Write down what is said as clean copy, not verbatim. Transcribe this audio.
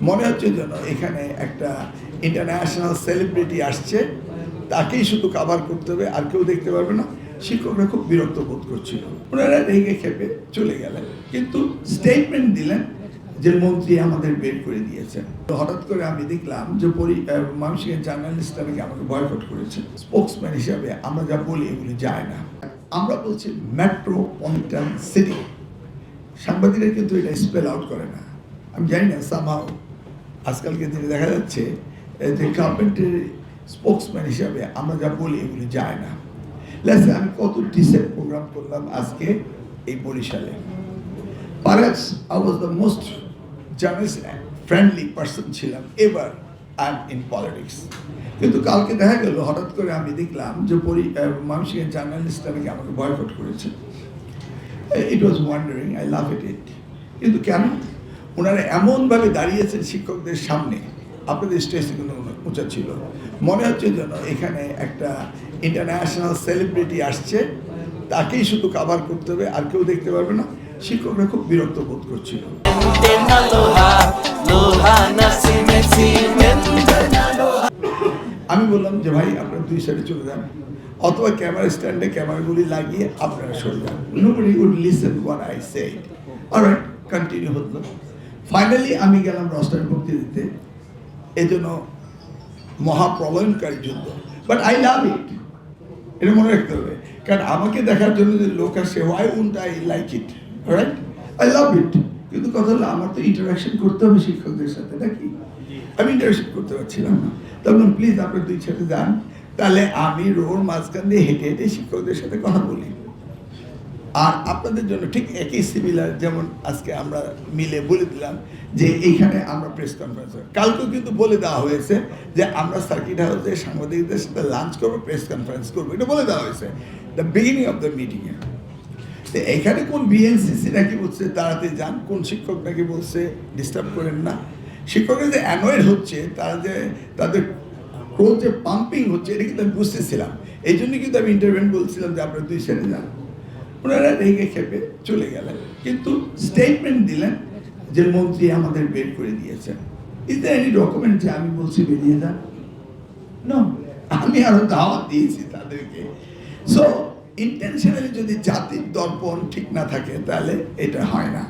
মনে হচ্ছে যেন এখানে একটা ইন্টারন্যাশনাল সেলিব্রিটি আসছে, তাকেই শুধু কাভার করতে হবে, আর কেউ দেখতে পারবে না। শিক্ষকরা খুব বিরক্ত বোধ করছিল, ওনারা রেগে খেপে চলে গেলেন, কিন্তু স্টেটমেন্ট দিলেন যে মন্ত্রী আমাদের বের করে দিয়েছেন। তো হঠাৎ করে আমি দেখলাম যে মানুষের জার্নালিস্টরা নাকি আমাকে বয়কট করেছে। স্পোক্সম্যান হিসাবে আমরা যা বলি এগুলি যায় না। আমরা বলছি মেট্রোপলিটন সিটি, সাংবাদিকরা কিন্তু এটা স্পেল আউট করে না। আমি জানি না, সামহাও আজকালকে দিনে দেখা যাচ্ছে যে গভর্নমেন্টের স্পোক্সম্যান হিসাবে আমরা যা বলি এগুলি যায় না। লেটস আমি কত ডিসেন্ট প্রোগ্রাম করলাম আজকে এই বরিশালে। Perhaps I was the most journalist friendly person ছিলাম ever I am in politics. কিন্তু কালকে দেখা গেল হঠাৎ করে আমি দেখলাম যে মানুষের জার্নালিস্টরা নাকি আমাকে বয়কট করেছে। ইট ওয়াজ ওয়ান্ডারিং, আই লাভ ইট। কিন্তু কেন? ওনারা এমনভাবে দাঁড়িয়েছেন শিক্ষকদের সামনে, আপনাদের স্টেজ কিন্তু উঁচা ছিল, মনে হচ্ছে যেন এখানে একটা ইন্টারন্যাশনাল সেলিব্রিটি আসছে, তাকেই শুধু কাভার করতে হবে, আর কেউ দেখতে পারবে না। শিক্ষকরা খুব বিরক্ত বোধ করছিল। আমি বললাম যে ভাই আপনারা দুই সাইডে চলে যান, অথবা ক্যামেরা স্ট্যান্ডে ক্যামেরাগুলি লাগিয়ে আপনারা সরে যান। Nobody would listen what I said. Alright, continue হতো। ফাইনালি আমি গেলাম রস্টারের বক্তৃতা দিতে, এজন্য মহাপ্রলয়নকারী যুদ্ধ। বাট আই লাভ ইট, এটা মনে রাখতে হবে, কারণ আমাকে দেখার জন্য যে লোক আসে, why wouldn't I like it, right? I love it. কিন্তু কথা হলো আমার তো ইন্টারাকশন করতে হবে শিক্ষকদের সাথে, নাকি? আমি ইন্টারাকশন করতে পারছিলাম না। তখন প্লিজ আপনার দুই সাথে যান, তাহলে আমি রোড মাঝখান দিয়ে হেঁটে হেঁটে শিক্ষকদের সাথে কথা বলি। আর আপনাদের জন্য ঠিক একই সিমিলার, যেমন আজকে আমরা মিলে বলে দিলাম যে এইখানে আমরা প্রেস কনফারেন্স, কালকেও কিন্তু বলে দেওয়া হয়েছে যে আমরা সার্কিট হাউসে সাংবাদিকদের সাথে লাঞ্চ করবো, প্রেস কনফারেন্স করবো, এটা বলে দেওয়া হয়েছে দ্য বিগিনিং অফ দ্য মিটিংয়ে। তো এখানে কোন বিএনসিসি নাকি বলছে তাড়াতাড়ি যান, কোন শিক্ষক নাকি বলছে ডিস্টার্ব করেন না। শিক্ষকরা যে অ্যানয়েড হচ্ছে, তারা যে তাদের ক্রোধ যে পাম্পিং হচ্ছে, এটা কিন্তু আমি বুঝতেছিলাম। এই জন্য কিন্তু আমি ইন্টারভেন বলছিলাম যে আপনারা দুই সাইডে যান। ওনারা রেগে খেপে চলে গেলেন, কিন্তু স্টেটমেন্ট দিলেন যে মন্ত্রী আমাদের বের করে দিয়েছেন। ইজ দ্যার এনি ডকুমেন্ট যে আমি বলছি বেরিয়ে যান? নো, আমি আরো দাওয়াত দিয়েছি তাদেরকে। সো ইন্টেনশনালি যদি জাতির দর্পণ ঠিক না থাকে, তাহলে এটা হয় না।